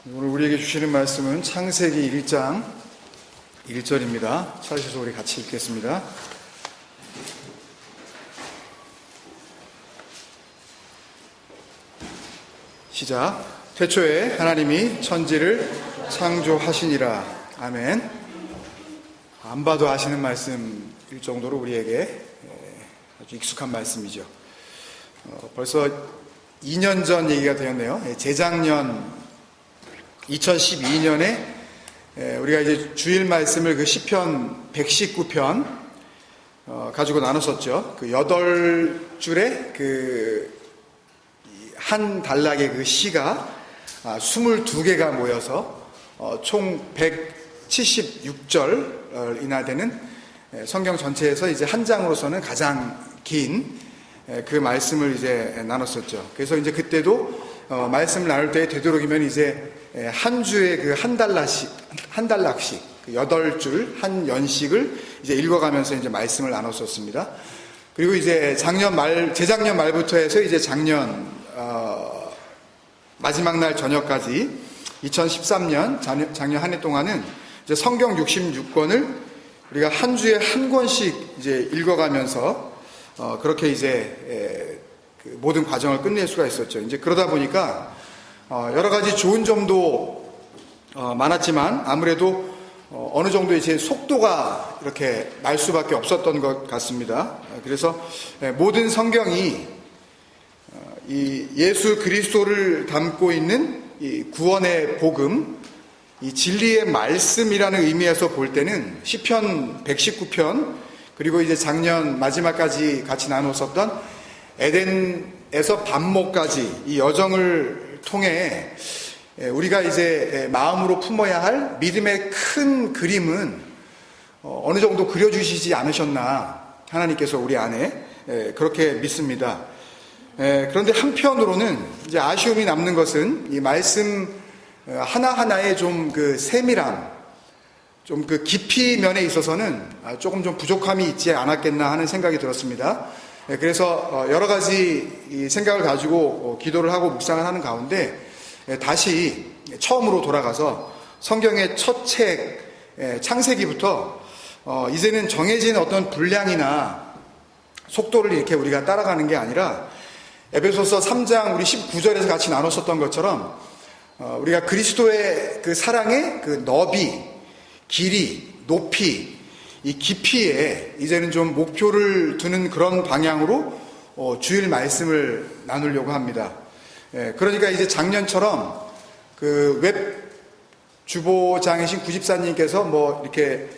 오늘 우리에게 주시는 말씀은 창세기 1장 1절입니다. 찾으셔서 우리 같이 읽겠습니다. 시작. 태초에 하나님이 천지를 창조하시니라. 아멘. 안 봐도 아시는 말씀일 정도로 우리에게 아주 익숙한 말씀이죠. 벌써 2년 전 얘기가 되었네요. 재작년 2012년에 우리가 이제 주일 말씀을 그 시편 119편 가지고 나눴었죠. 그 8줄의 그 한 단락의 그 시가 22개가 모여서 총 176절이나 되는 성경 전체에서 이제 한 장으로서는 가장 긴 그 말씀을 이제 나눴었죠. 그래서 이제 그때도 말씀을 나눌 때 되도록이면 이제 한 주에 그 한 단락씩 8줄 한 연식을 이제 읽어가면서 이제 말씀을 나눴었습니다. 그리고 이제 재작년 말부터 해서 이제 작년 마지막 날 저녁까지 2013년 작년 한 해 동안은 이제 성경 66권을 우리가 한 주에 한 권씩 이제 읽어가면서 그렇게 이제 그 모든 과정을 끝낼 수가 있었죠. 이제 그러다 보니까 여러 가지 좋은 점도 많았지만 아무래도 어느 정도 이제 속도가 이렇게 날 수밖에 없었던 것 같습니다. 그래서 모든 성경이 이 예수 그리스도를 담고 있는 이 구원의 복음, 이 진리의 말씀이라는 의미에서 볼 때는 시편 119편 그리고 이제 작년 마지막까지 같이 나눴었던 에덴에서 반모까지 이 여정을 통해 우리가 이제 마음으로 품어야 할 믿음의 큰 그림은 어느 정도 그려주시지 않으셨나 하나님께서 우리 안에 그렇게 믿습니다. 그런데 한편으로는 이제 아쉬움이 남는 것은 이 말씀 하나하나의 좀 그 세밀함, 좀 그 깊이 면에 있어서는 조금 좀 부족함이 있지 않았겠나 하는 생각이 들었습니다. 그래서 여러 가지 생각을 가지고 기도를 하고 묵상을 하는 가운데 다시 처음으로 돌아가서 성경의 첫 책 창세기부터 이제는 정해진 어떤 분량이나 속도를 이렇게 우리가 따라가는 게 아니라 에베소서 3장 우리 19절에서 같이 나눴었던 것처럼 우리가 그리스도의 그 사랑의 그 너비, 길이, 높이, 이 깊이에 이제는 좀 목표를 두는 그런 방향으로 주일 말씀을 나누려고 합니다. 그러니까 이제 작년처럼 그 웹 주보장이신 구집사님께서 뭐 이렇게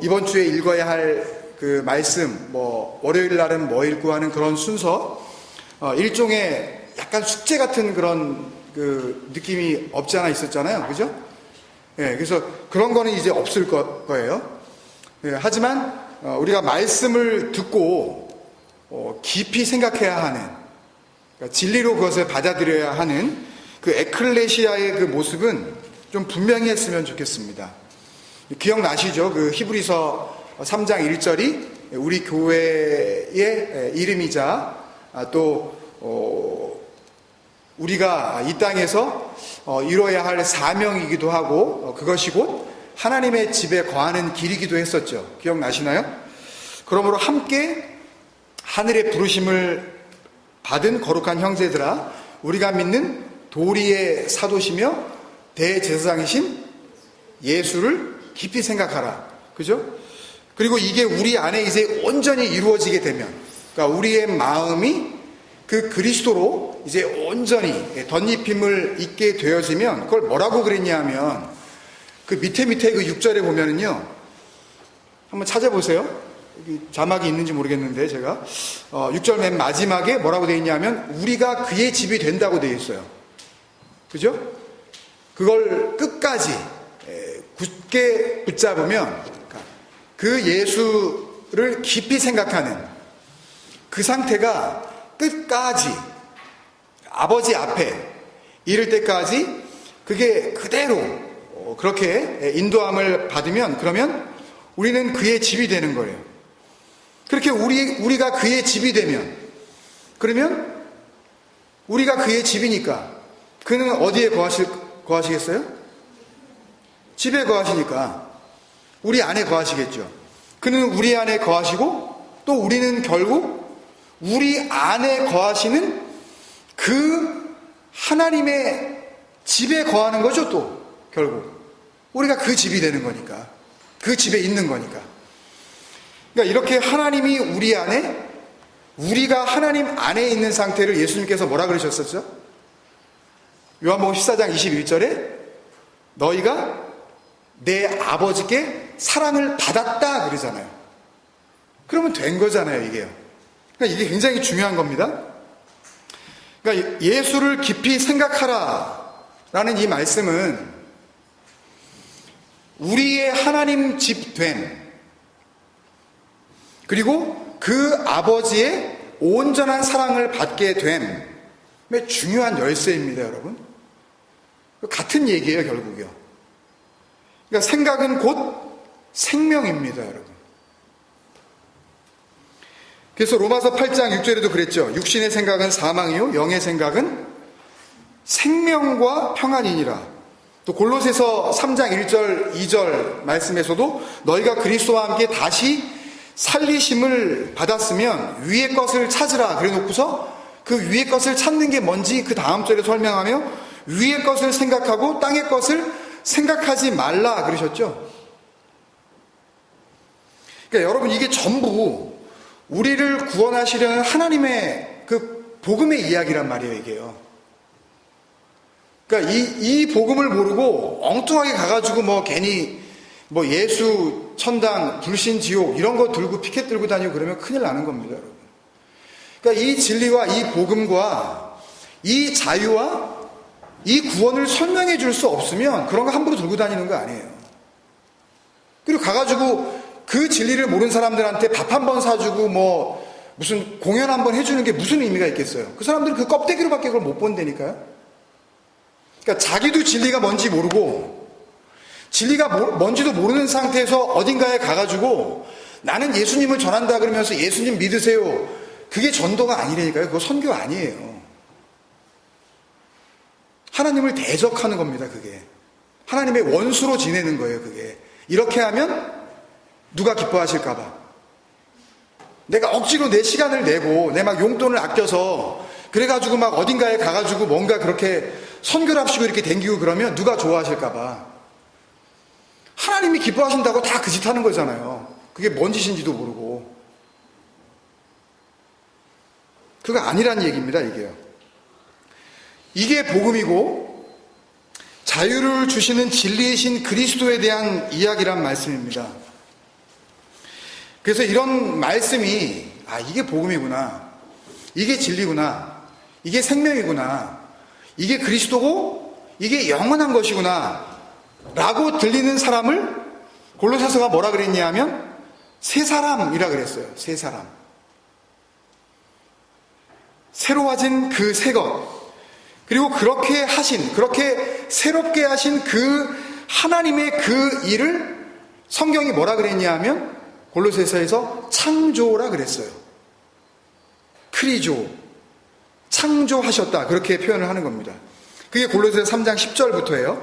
이번 주에 읽어야 할 그 말씀, 뭐 월요일 날은 뭐 읽고 하는 그런 순서, 일종의 약간 숙제 같은 그런 그 느낌이 없지 않아 있었잖아요. 그죠? 그래서 그런 거는 이제 없을 거예요. 하지만 우리가 말씀을 듣고 깊이 생각해야 하는, 그러니까 진리로 그것을 받아들여야 하는 그 에클레시아의 그 모습은 좀 분명히 했으면 좋겠습니다. 기억나시죠? 그 히브리서 3장 1절이 우리 교회의 이름이자 또 우리가 이 땅에서 이뤄야 할 사명이기도 하고 그것이 곧 하나님의 집에 거하는 길이기도 했었죠. 기억나시나요? 그러므로 함께 하늘의 부르심을 받은 거룩한 형제들아, 우리가 믿는 도리의 사도시며 대제사장이신 예수를 깊이 생각하라. 그죠? 그리고 이게 우리 안에 이제 온전히 이루어지게 되면, 그러니까 우리의 마음이 그 그리스도로 이제 온전히 덧입힘을 입게 되어지면, 그걸 뭐라고 그랬냐 하면 그 밑에 그 6절에 보면은요, 한번 찾아보세요. 여기 자막이 있는지 모르겠는데 제가 6절 맨 마지막에 뭐라고 되어 있냐면 우리가 그의 집이 된다고 되어 있어요. 그죠? 그걸 끝까지 굳게 붙잡으면 그 예수를 깊이 생각하는 그 상태가 끝까지 아버지 앞에 이를 때까지 그게 그대로 그렇게 인도함을 받으면, 그러면 우리는 그의 집이 되는 거예요. 그렇게 우리가 그의 집이 되면, 그러면 우리가 그의 집이니까 그는 어디에 거하시겠어요? 집에 거하시니까 우리 안에 거하시겠죠. 그는 우리 안에 거하시고 또 우리는 결국 우리 안에 거하시는 그 하나님의 집에 거하는 거죠. 또 결국 우리가 그 집이 되는 거니까, 그 집에 있는 거니까. 그러니까 이렇게 하나님이 우리 안에, 우리가 하나님 안에 있는 상태를 예수님께서 뭐라 그러셨었죠? 요한복음 14장 21절에 너희가 내 아버지께 사랑을 받았다 그러잖아요. 그러면 된 거잖아요, 이게요. 그러니까 이게 굉장히 중요한 겁니다. 그러니까 예수를 깊이 생각하라 라는 이 말씀은 우리의 하나님 집 됨, 그리고 그 아버지의 온전한 사랑을 받게 됨의 중요한 열쇠입니다, 여러분. 같은 얘기예요, 결국이요. 그러니까 생각은 곧 생명입니다, 여러분. 그래서 로마서 8장 6절에도 그랬죠. 육신의 생각은 사망이요 영의 생각은 생명과 평안이니라. 또 골로새서 3장 1절 2절 말씀에서도 너희가 그리스도와 함께 다시 살리심을 받았으면 위의 것을 찾으라 그래 놓고서 그 위의 것을 찾는 게 뭔지 그 다음 절에 설명하며 위의 것을 생각하고 땅의 것을 생각하지 말라 그러셨죠. 그러니까 여러분, 이게 전부 우리를 구원하시려는 하나님의 그 복음의 이야기란 말이에요, 이게요. 그러니까 이 복음을 모르고 엉뚱하게 가가지고 뭐 괜히 뭐 예수, 천당, 불신, 지옥 이런 거 들고 피켓 들고 다니고 그러면 큰일 나는 겁니다, 여러분. 그러니까 이 진리와 이 복음과 이 자유와 이 구원을 설명해 줄 수 없으면 그런 거 함부로 들고 다니는 거 아니에요. 그리고 가가지고 그 진리를 모르는 사람들한테 밥 한 번 사주고 뭐 무슨 공연 한 번 해주는 게 무슨 의미가 있겠어요? 그 사람들은 그 껍데기로밖에 그걸 못 본다니까요. 그러니까 자기도 진리가 뭔지 모르고 진리가 뭔지도 모르는 상태에서 어딘가에 가가지고 나는 예수님을 전한다 그러면서 예수님 믿으세요. 그게 전도가 아니라니까요. 그거 선교 아니에요. 하나님을 대적하는 겁니다, 그게. 하나님의 원수로 지내는 거예요, 그게. 이렇게 하면 누가 기뻐하실까봐. 내가 억지로 내 시간을 내고 내 막 용돈을 아껴서 그래가지고 막 어딘가에 가가지고 뭔가 그렇게 선교랍시고 이렇게 댕기고 그러면 누가 좋아하실까봐. 하나님이 기뻐하신다고 다 그 짓 하는 거잖아요. 그게 뭔 짓인지도 모르고. 그거 아니란 얘기입니다, 이게요. 이게 복음이고 자유를 주시는 진리이신 그리스도에 대한 이야기란 말씀입니다. 그래서 이런 말씀이 이게 복음이구나, 이게 진리구나, 이게 생명이구나, 이게 그리스도고 이게 영원한 것이구나 라고 들리는 사람을 골로새서가 뭐라 그랬냐 하면 새 사람이라 그랬어요. 새 사람. 새로워진 그 새 것, 그리고 그렇게 새롭게 하신 그 하나님의 그 일을 성경이 뭐라 그랬냐 하면 골로새서에서 창조라 그랬어요. 크리조, 창조하셨다, 그렇게 표현을 하는 겁니다. 그게 골로새서 3장 10절부터예요.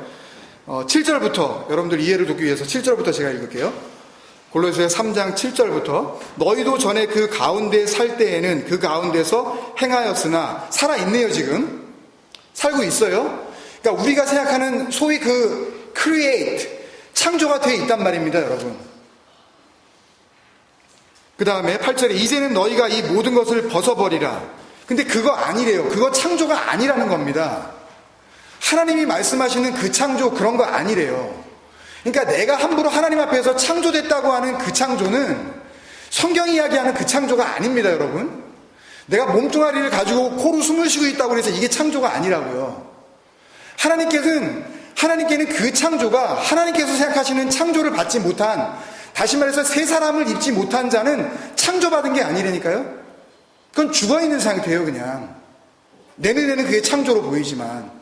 7절부터 여러분들 이해를 돕기 위해서 7절부터 제가 읽을게요. 골로새서 3장 7절부터 너희도 전에 그 가운데 살 때에는 그 가운데서 행하였으나, 살아있네요, 지금 살고 있어요. 그러니까 우리가 생각하는 소위 그 create, 창조가 되어 있단 말입니다, 여러분. 그 다음에 8절에 이제는 너희가 이 모든 것을 벗어버리라. 근데 그거 아니래요. 그거 창조가 아니라는 겁니다. 하나님이 말씀하시는 그 창조, 그런 거 아니래요. 그러니까 내가 함부로 하나님 앞에서 창조됐다고 하는 그 창조는 성경이 이야기하는 그 창조가 아닙니다, 여러분. 내가 몸뚱아리를 가지고 코로 숨을 쉬고 있다고 해서 이게 창조가 아니라고요. 하나님께는 그 창조가 하나님께서 생각하시는 창조를 받지 못한, 다시 말해서 새 사람을 입지 못한 자는 창조받은 게 아니라니까요. 그건 죽어있는 상태예요, 그냥. 내 눈에는 그게 창조로 보이지만.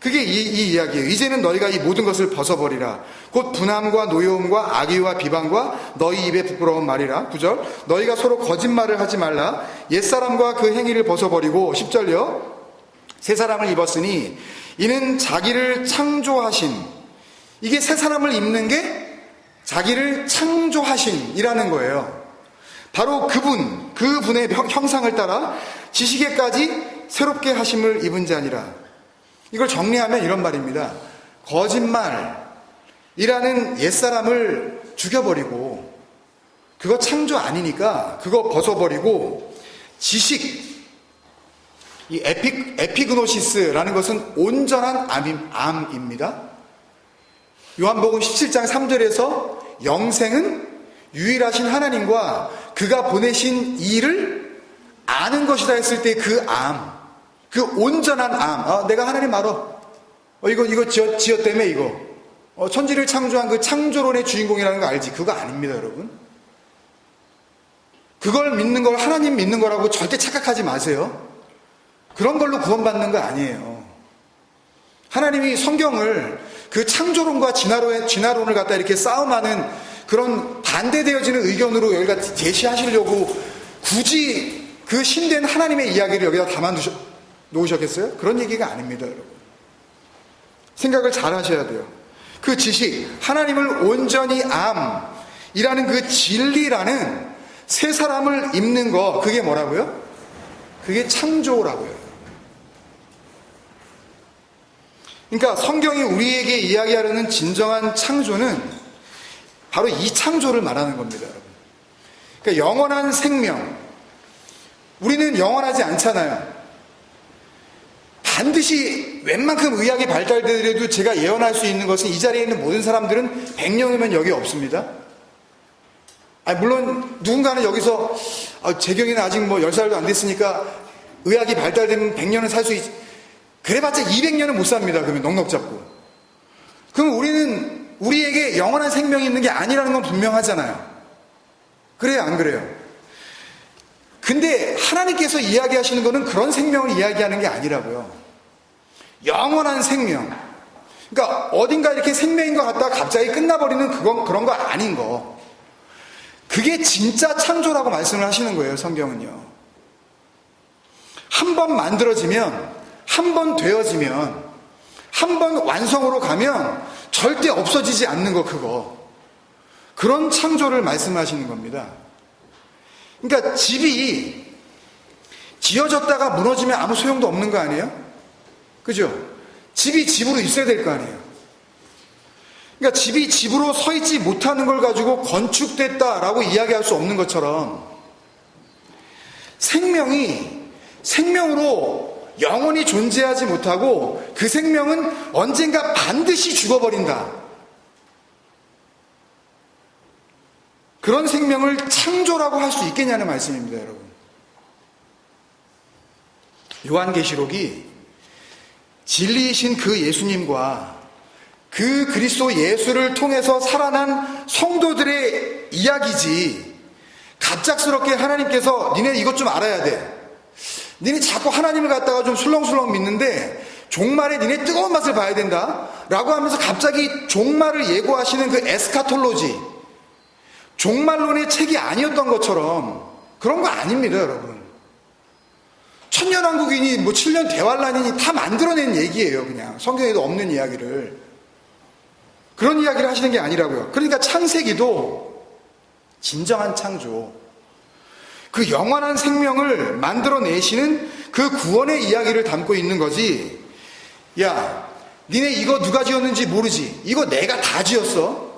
그게 이 이야기예요. 이제는 너희가 이 모든 것을 벗어버리라. 곧 분함과 노여움과 악의와 비방과 너희 입에 부끄러운 말이라. 9절 너희가 서로 거짓말을 하지 말라. 옛사람과 그 행위를 벗어버리고 10절요 새 사람을 입었으니 이는 자기를 창조하신, 이게 새 사람을 입는 게 자기를 창조하신이라는 거예요. 바로 그분의 형상을 따라 지식에까지 새롭게 하심을 입은 자니라. 이걸 정리하면 이런 말입니다. 거짓말이라는 옛사람을 죽여버리고, 그거 창조 아니니까 그거 벗어버리고, 지식, 이 에피그노시스라는 것은 온전한 암입니다. 요한복음 17장 3절에서 영생은 유일하신 하나님과 그가 보내신 이를 아는 것이다 했을 때 그 암, 그 온전한 암, 내가 하나님 알아. 이거 지었다며 이거. 천지를 창조한 그 창조론의 주인공이라는 거 알지? 그거 아닙니다, 여러분. 그걸 믿는 걸 하나님 믿는 거라고 절대 착각하지 마세요. 그런 걸로 구원받는 거 아니에요. 하나님이 성경을 그 창조론과 진화론을 갖다 이렇게 싸움하는 그런 반대되어지는 의견으로 여기가 제시하시려고 굳이 그 신된 하나님의 이야기를 여기다 담아 놓으셨겠어요? 그런 얘기가 아닙니다, 여러분. 생각을 잘 하셔야 돼요. 그 지식, 하나님을 온전히 암이라는 그 진리라는 새 사람을 입는 거, 그게 뭐라고요? 그게 창조라고요. 그러니까 성경이 우리에게 이야기하려는 진정한 창조는 바로 이 창조를 말하는 겁니다, 여러분. 그러니까 영원한 생명. 우리는 영원하지 않잖아요. 반드시 웬만큼 의학이 발달되더라도 제가 예언할 수 있는 것은 이 자리에 있는 모든 사람들은 100년이면 여기 없습니다. 물론 누군가는 여기서 재경이는 아직 10살도 안 됐으니까 의학이 발달되면 100년은 살 수 있지. 그래봤자 200년은 못 삽니다. 그러면 넉넉 잡고. 그럼 우리에게 영원한 생명이 있는 게 아니라는 건 분명하잖아요. 그래요, 안 그래요? 근데 하나님께서 이야기하시는 거는 그런 생명을 이야기하는 게 아니라고요. 영원한 생명. 그러니까 어딘가 이렇게 생명인 것 같다가 갑자기 끝나버리는 그런 거 아닌 거. 그게 진짜 창조라고 말씀을 하시는 거예요, 성경은요. 한 번 만들어지면, 한 번 되어지면, 한 번 완성으로 가면 절대 없어지지 않는 거, 그거. 그런 창조를 말씀하시는 겁니다. 그러니까 집이 지어졌다가 무너지면 아무 소용도 없는 거 아니에요? 그죠? 집이 집으로 있어야 될 거 아니에요? 그러니까 집이 집으로 서 있지 못하는 걸 가지고 건축됐다라고 이야기할 수 없는 것처럼 생명이 생명으로 영원히 존재하지 못하고 그 생명은 언젠가 반드시 죽어버린다. 그런 생명을 창조라고 할 수 있겠냐는 말씀입니다, 여러분. 요한계시록이 진리이신 그 예수님과 그 그리스도 예수를 통해서 살아난 성도들의 이야기지, 갑작스럽게 하나님께서 니네 이것 좀 알아야 돼. 니네 자꾸 하나님을 갖다가 좀 술렁술렁 믿는데 종말에 니네 뜨거운 맛을 봐야 된다 라고 하면서 갑자기 종말을 예고하시는 그 에스카톨로지, 종말론의 책이 아니었던 것처럼 그런 거 아닙니다, 여러분. 천년왕국이니 7년 대환란이니 다 만들어낸 얘기예요. 그냥 성경에도 없는 이야기를, 그런 이야기를 하시는 게 아니라고요. 그러니까 창세기도 진정한 창조, 그 영원한 생명을 만들어내시는 그 구원의 이야기를 담고 있는 거지. 야, 니네 이거 누가 지었는지 모르지? 이거 내가 다 지었어?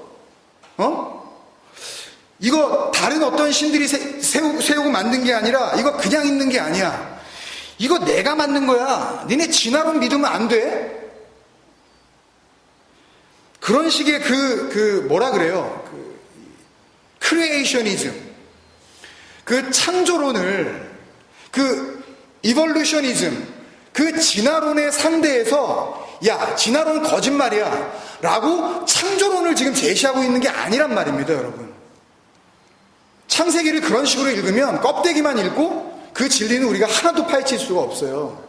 이거 다른 어떤 신들이 세우고 만든 게 아니라 이거 그냥 있는 게 아니야. 이거 내가 만든 거야. 니네 진화론 믿으면 안 돼? 그런 식의 뭐라 그래요? 크리에이셔니즘. 그 창조론을, 그 이볼루셔니즘, 그 진화론의 상대에서 야, 진화론 거짓말이야 라고 창조론을 지금 제시하고 있는 게 아니란 말입니다, 여러분. 창세기를 그런 식으로 읽으면 껍데기만 읽고 그 진리는 우리가 하나도 파헤칠 수가 없어요.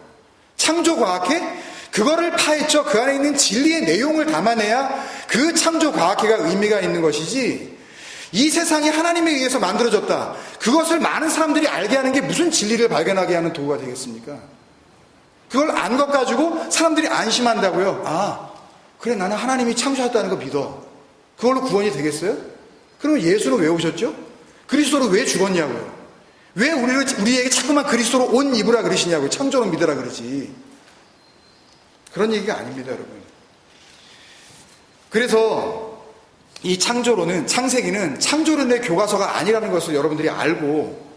창조과학회? 그거를 파헤쳐 그 안에 있는 진리의 내용을 담아내야 그 창조과학회가 의미가 있는 것이지, 이 세상이 하나님에 의해서 만들어졌다, 그것을 많은 사람들이 알게 하는 게 무슨 진리를 발견하게 하는 도구가 되겠습니까? 그걸 안 것 가지고 사람들이 안심한다고요. 아, 그래, 나는 하나님이 창조하셨다는 거 믿어. 그걸로 구원이 되겠어요? 그러면 예수는 왜 오셨죠? 그리스도로 왜 죽었냐고요? 왜 우리에게 자꾸만 그리스도로 옷 입으라 그러시냐고요? 창조로 믿으라 그러지. 그런 얘기가 아닙니다, 여러분. 그래서 이 창세기는 창조론의 교과서가 아니라는 것을 여러분들이 알고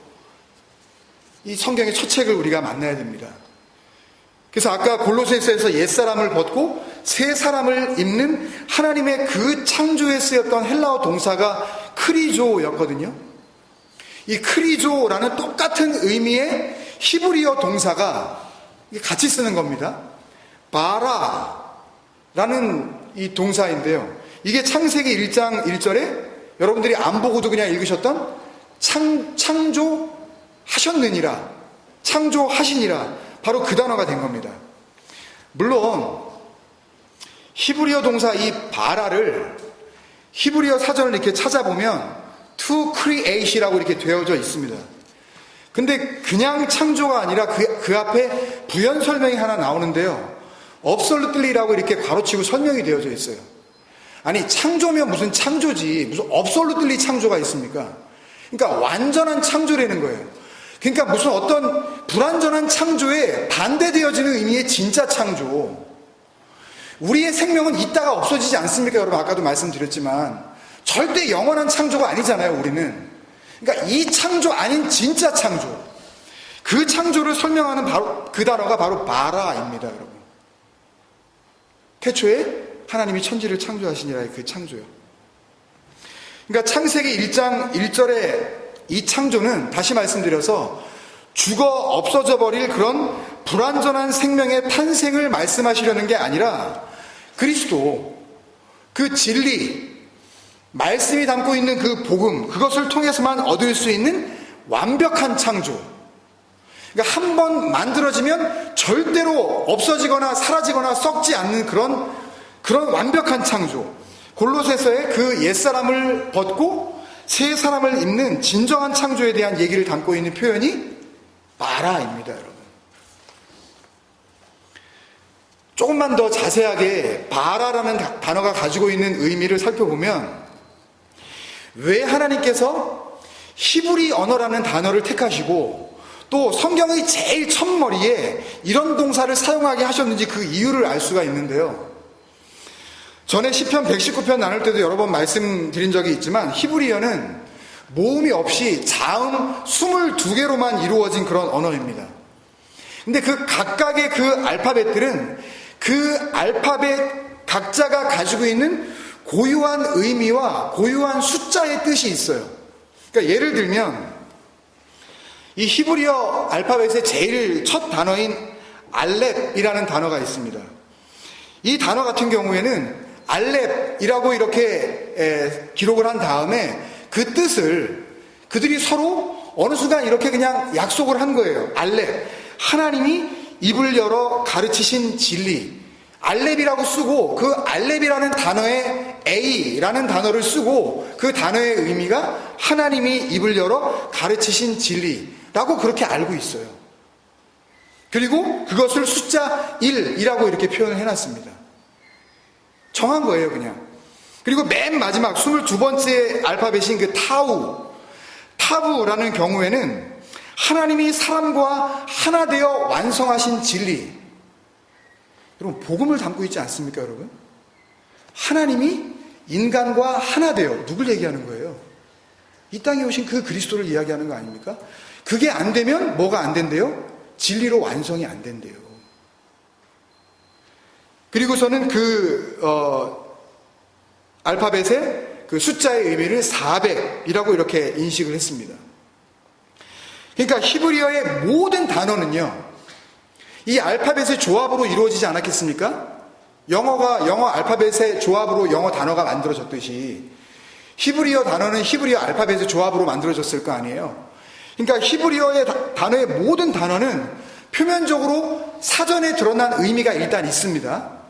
이 성경의 첫 책을 우리가 만나야 됩니다. 그래서 아까 골로새서에서 옛사람을 벗고 새 사람을 입는 하나님의 그 창조에 쓰였던 헬라어 동사가 크리조였거든요. 이 크리조라는 똑같은 의미의 히브리어 동사가 같이 쓰는 겁니다. 바라라는 이 동사인데요. 이게 창세기 1장 1절에 여러분들이 안 보고도 그냥 읽으셨던 창조하셨느니라, 창조하시니라, 바로 그 단어가 된 겁니다. 물론 히브리어 동사 이 바라를 히브리어 사전을 이렇게 찾아보면 to create이라고 이렇게 되어져 있습니다. 근데 그냥 창조가 아니라 그 앞에 부연 설명이 하나 나오는데요. absolutely라고 이렇게 괄호치고 설명이 되어져 있어요. 아니, 창조면 무슨 창조지, 무슨 absolutely 창조가 있습니까? 그러니까 완전한 창조라는 거예요. 그러니까 무슨 어떤 불완전한 창조에 반대되어지는 의미의 진짜 창조. 우리의 생명은 있다가 없어지지 않습니까? 여러분, 아까도 말씀드렸지만 절대 영원한 창조가 아니잖아요, 우리는. 그러니까 이 창조 아닌 진짜 창조, 그 창조를 설명하는 바로 그 단어가 바로 바라입니다, 여러분. 태초에 하나님이 천지를 창조하시니라의 그 창조요. 그러니까 창세기 1장 1절에 이 창조는 다시 말씀드려서 죽어 없어져 버릴 그런 불완전한 생명의 탄생을 말씀하시려는 게 아니라 그리스도, 그 진리, 말씀이 담고 있는 그 복음, 그것을 통해서만 얻을 수 있는 완벽한 창조. 그러니까 한 번 만들어지면 절대로 없어지거나 사라지거나 썩지 않는 그런 완벽한 창조. 골로새서의 그 옛사람을 벗고 새 사람을 입는 진정한 창조에 대한 얘기를 담고 있는 표현이 바라입니다, 여러분. 조금만 더 자세하게 바라라는 단어가 가지고 있는 의미를 살펴보면 왜 하나님께서 히브리 언어라는 단어를 택하시고 또 성경의 제일 첫머리에 이런 동사를 사용하게 하셨는지 그 이유를 알 수가 있는데요. 전에 시편 119편 나눌 때도 여러 번 말씀드린 적이 있지만 히브리어는 모음이 없이 자음 22개로만 이루어진 그런 언어입니다. 근데 그 각각의 그 알파벳들은 그 알파벳 각자가 가지고 있는 고유한 의미와 고유한 숫자의 뜻이 있어요. 그러니까 예를 들면 이 히브리어 알파벳의 제일 첫 단어인 알렙이라는 단어가 있습니다. 이 단어 같은 경우에는 알렙이라고 이렇게 기록을 한 다음에 그 뜻을 그들이 서로 어느 순간 이렇게 그냥 약속을 한 거예요. 알렙, 하나님이 입을 열어 가르치신 진리. 알렙이라고 쓰고 그 알렙이라는 단어에 A라는 단어를 쓰고 그 단어의 의미가 하나님이 입을 열어 가르치신 진리라고 그렇게 알고 있어요. 그리고 그것을 숫자 1이라고 이렇게 표현을 해놨습니다. 정한 거예요, 그냥. 그리고 맨 마지막 22번째 알파벳인 그 타부라는 경우에는 하나님이 사람과 하나 되어 완성하신 진리. 여러분, 복음을 담고 있지 않습니까, 여러분? 하나님이 인간과 하나 되어 누굴 얘기하는 거예요? 이 땅에 오신 그 그리스도를 이야기하는 거 아닙니까? 그게 안 되면 뭐가 안 된대요? 진리로 완성이 안 된대요. 그리고서는 알파벳의 그 숫자의 의미를 400이라고 이렇게 인식을 했습니다. 그러니까 히브리어의 모든 단어는요, 이 알파벳의 조합으로 이루어지지 않았겠습니까? 영어 알파벳의 조합으로 영어 단어가 만들어졌듯이 히브리어 단어는 히브리어 알파벳의 조합으로 만들어졌을 거 아니에요. 그러니까 히브리어의 단어의 모든 단어는 표면적으로 사전에 드러난 의미가 일단 있습니다.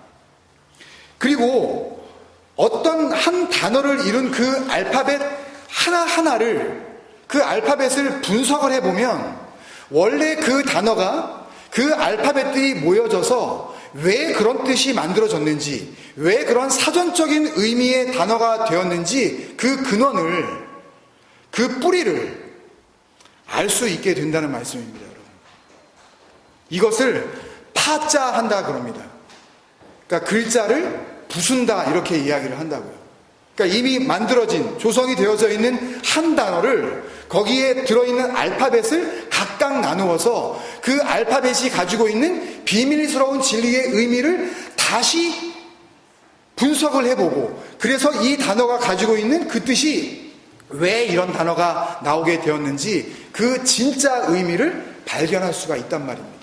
그리고 어떤 한 단어를 이룬 그 알파벳 하나하나를, 그 알파벳을 분석을 해보면 원래 그 단어가 그 알파벳들이 모여져서 왜 그런 뜻이 만들어졌는지, 왜 그런 사전적인 의미의 단어가 되었는지 그 근원을, 그 뿌리를 알 수 있게 된다는 말씀입니다, 여러분. 이것을 파자한다 그럽니다. 그러니까 글자를 부순다 이렇게 이야기를 한다고요. 그러니까 이미 만들어진, 조성이 되어져 있는 한 단어를 거기에 들어있는 알파벳을 각각 나누어서 그 알파벳이 가지고 있는 비밀스러운 진리의 의미를 다시 분석을 해보고, 그래서 이 단어가 가지고 있는 그 뜻이 왜 이런 단어가 나오게 되었는지 그 진짜 의미를 발견할 수가 있단 말입니다.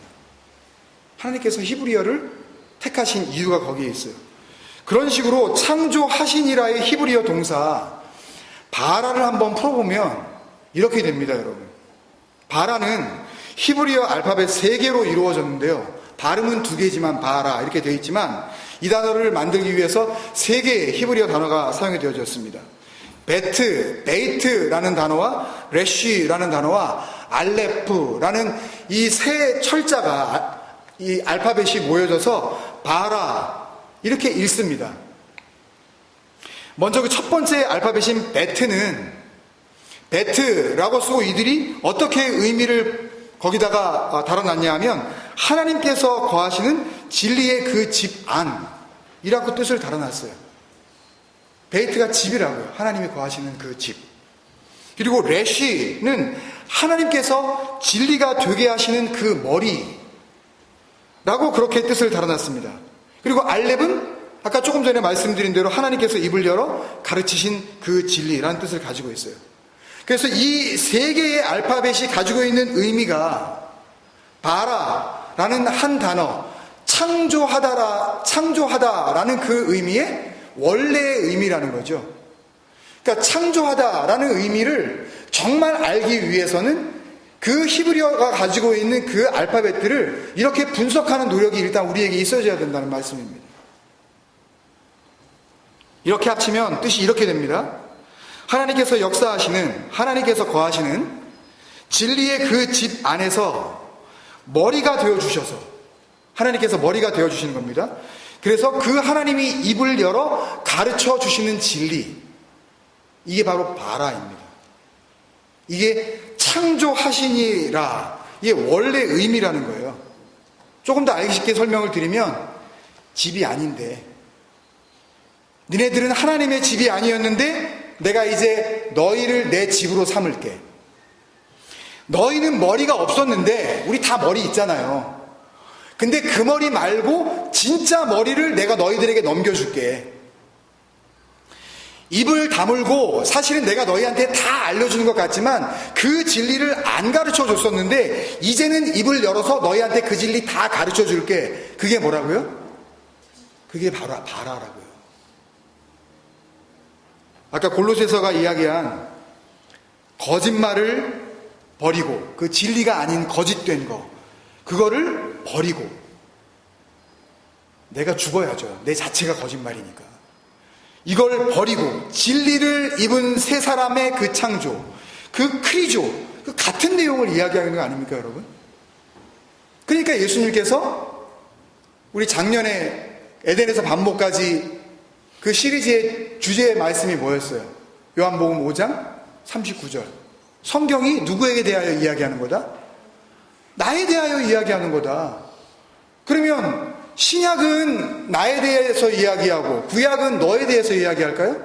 하나님께서 히브리어를 택하신 이유가 거기에 있어요. 그런 식으로 창조하시니라의 히브리어 동사 바라를 한번 풀어보면 이렇게 됩니다, 여러분. 바라는 히브리어 알파벳 3개로 이루어졌는데요. 발음은 2개지만 바라 이렇게 되어 있지만 이 단어를 만들기 위해서 3개의 히브리어 단어가 사용이 되어졌습니다. 베트, 베이트라는 단어와 레쉬라는 단어와 알레프라는 이 세 철자가 이 알파벳이 모여져서 바라 이렇게 읽습니다. 먼저 그 첫 번째 알파벳인 베트는 베트라고 쓰고 이들이 어떻게 의미를 거기다가 달아놨냐 하면 하나님께서 거하시는 진리의 그 집 안이라고 뜻을 달아놨어요. 베이트가 집이라고요. 하나님이 거하시는 그 집. 그리고 레쉬는 하나님께서 진리가 되게 하시는 그 머리라고 그렇게 뜻을 달아놨습니다. 그리고 알렙은 아까 조금 전에 말씀드린 대로 하나님께서 입을 열어 가르치신 그 진리라는 뜻을 가지고 있어요. 그래서 이 3개의 알파벳이 가지고 있는 의미가 바라라는 한 단어, 창조하다라는 그 의미의 원래의 의미라는 거죠. 그러니까 창조하다라는 의미를 정말 알기 위해서는 그 히브리어가 가지고 있는 그 알파벳들을 이렇게 분석하는 노력이 일단 우리에게 있어져야 된다는 말씀입니다. 이렇게 합치면 뜻이 이렇게 됩니다. 하나님께서 역사하시는, 하나님께서 거하시는 진리의 그 집 안에서 머리가 되어주셔서, 하나님께서 머리가 되어주시는 겁니다. 그래서 그 하나님이 입을 열어 가르쳐 주시는 진리, 이게 바로 바라입니다. 이게 창조하시니라, 이게 원래 의미라는 거예요. 조금 더 알기 쉽게 설명을 드리면 집이 아닌데, 니네들은 하나님의 집이 아니었는데 내가 이제 너희를 내 집으로 삼을게. 너희는 머리가 없었는데 우리 다 머리 있잖아요. 근데 그 머리 말고 진짜 머리를 내가 너희들에게 넘겨줄게. 입을 다물고 사실은 내가 너희한테 다 알려주는 것 같지만 그 진리를 안 가르쳐 줬었는데 이제는 입을 열어서 너희한테 그 진리 다 가르쳐 줄게. 그게 뭐라고요? 그게 바로 바라라고요. 아까 골로새서가 이야기한 거짓말을 버리고 그 진리가 아닌 거짓된 거, 그거를 버리고 내가 죽어야죠. 내 자체가 거짓말이니까. 이걸 버리고 진리를 입은 세 사람의 그 창조, 그 크리조, 그 같은 내용을 이야기하는 거 아닙니까, 여러분? 그러니까 예수님께서 우리 작년에 에덴에서 반모까지 그 시리즈의 주제의 말씀이 뭐였어요? 요한복음 5장 39절. 성경이 누구에게 대하여 이야기하는 거다? 나에 대하여 이야기하는 거다. 그러면 신약은 나에 대해서 이야기하고 구약은 너에 대해서 이야기할까요?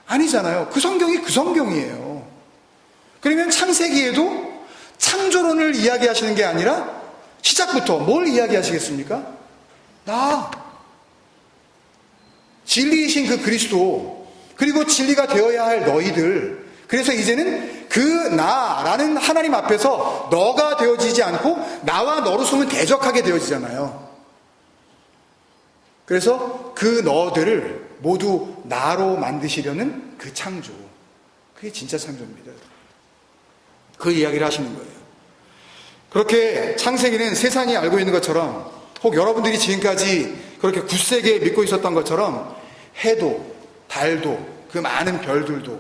아니잖아요. 그 성경이 그 성경이에요. 그러면 창세기에도 창조론을 이야기하시는 게 아니라 시작부터 뭘 이야기하시겠습니까? 나. 진리이신 그 그리스도, 그리고 진리가 되어야 할 너희들. 그래서 이제는 그 나라는 하나님 앞에서 너가 되어지지 않고 나와 너로 숨은 대적하게 되어지잖아요. 그래서 그 너들을 모두 나로 만드시려는 그 창조, 그게 진짜 창조입니다. 그 이야기를 하시는 거예요. 그렇게 창세기는 세상이 알고 있는 것처럼, 혹 여러분들이 지금까지 그렇게 굳세게 믿고 있었던 것처럼 해도 달도 그 많은 별들도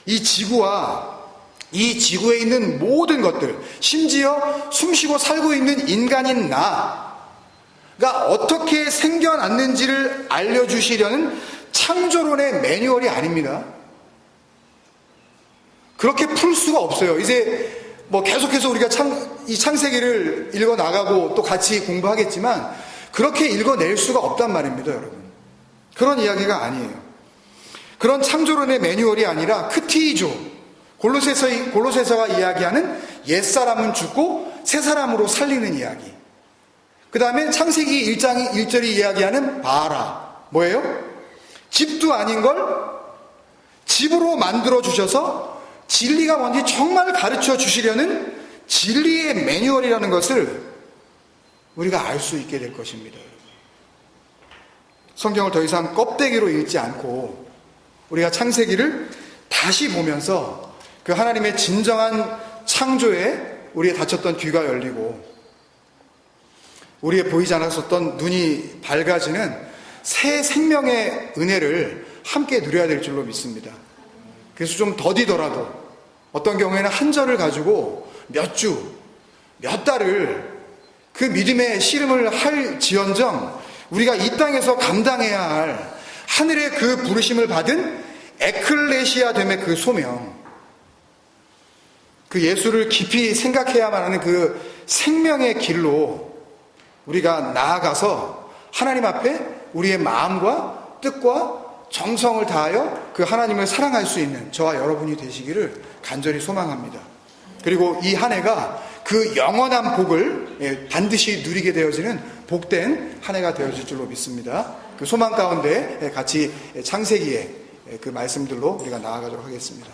이 지구와 이 지구에 있는 모든 것들, 심지어 숨쉬고 살고 있는 인간인 나가 어떻게 생겨났는지를 알려주시려는 창조론의 매뉴얼이 아닙니다. 그렇게 풀 수가 없어요. 이제 뭐 계속해서 우리가 이 창세기를 읽어 나가고 또 같이 공부하겠지만 그렇게 읽어낼 수가 없단 말입니다, 여러분. 그런 이야기가 아니에요. 그런 창조론의 매뉴얼이 아니라 크티이조, 골로새서가 이야기하는 옛사람은 죽고 새사람으로 살리는 이야기. 그 다음에 창세기 1장 1절이 이야기하는 바라. 뭐예요? 집도 아닌 걸 집으로 만들어 주셔서 진리가 뭔지 정말 가르쳐 주시려는 진리의 매뉴얼이라는 것을 우리가 알 수 있게 될 것입니다. 성경을 더 이상 껍데기로 읽지 않고 우리가 창세기를 다시 보면서 그 하나님의 진정한 창조에 우리의 닫혔던 귀가 열리고 우리의 보이지 않았었던 눈이 밝아지는 새 생명의 은혜를 함께 누려야 될 줄로 믿습니다. 그래서 좀 더디더라도 어떤 경우에는 한 절을 가지고 몇 주, 몇 달을 그 믿음의 씨름을 할지언정 우리가 이 땅에서 감당해야 할 하늘의 그 부르심을 받은 에클레시아 됨의 그 소명, 그 예수를 깊이 생각해야만 하는 그 생명의 길로 우리가 나아가서 하나님 앞에 우리의 마음과 뜻과 정성을 다하여 그 하나님을 사랑할 수 있는 저와 여러분이 되시기를 간절히 소망합니다. 그리고 이 한 해가 그 영원한 복을 반드시 누리게 되어지는 복된 한 해가 되어질 줄로 믿습니다. 그 소망 가운데 같이 창세기의 그 말씀들로 우리가 나아가도록 하겠습니다.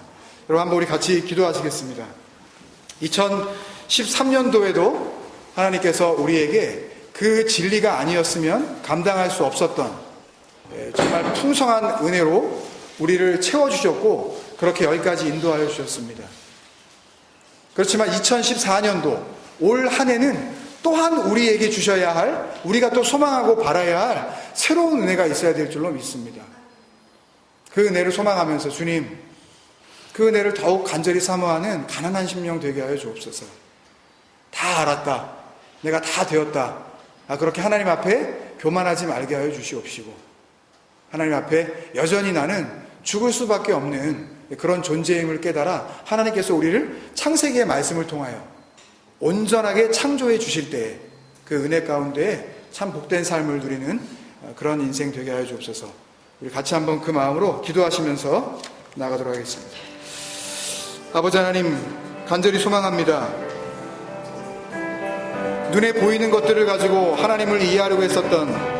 여러분 한번 우리 같이 기도하시겠습니다. 2013년도에도 하나님께서 우리에게 그 진리가 아니었으면 감당할 수 없었던 정말 풍성한 은혜로 우리를 채워주셨고 그렇게 여기까지 인도하여 주셨습니다. 그렇지만 2014년도 올 한 해는 또한 우리에게 주셔야 할, 우리가 또 소망하고 바라야 할 새로운 은혜가 있어야 될 줄로 믿습니다. 그 은혜를 소망하면서 주님, 그 은혜를 더욱 간절히 사모하는 가난한 심령 되게 하여 주옵소서. 다 알았다, 내가 다 되었다, 그렇게 하나님 앞에 교만하지 말게 하여 주시옵시고 하나님 앞에 여전히 나는 죽을 수밖에 없는 그런 존재임을 깨달아 하나님께서 우리를 창세기의 말씀을 통하여 온전하게 창조해 주실 때에 그 은혜 가운데 참 복된 삶을 누리는 그런 인생 되게 하여 주옵소서. 우리 같이 한번 그 마음으로 기도하시면서 나가도록 하겠습니다. 아버지 하나님, 간절히 소망합니다. 눈에 보이는 것들을 가지고 하나님을 이해하려고 했었던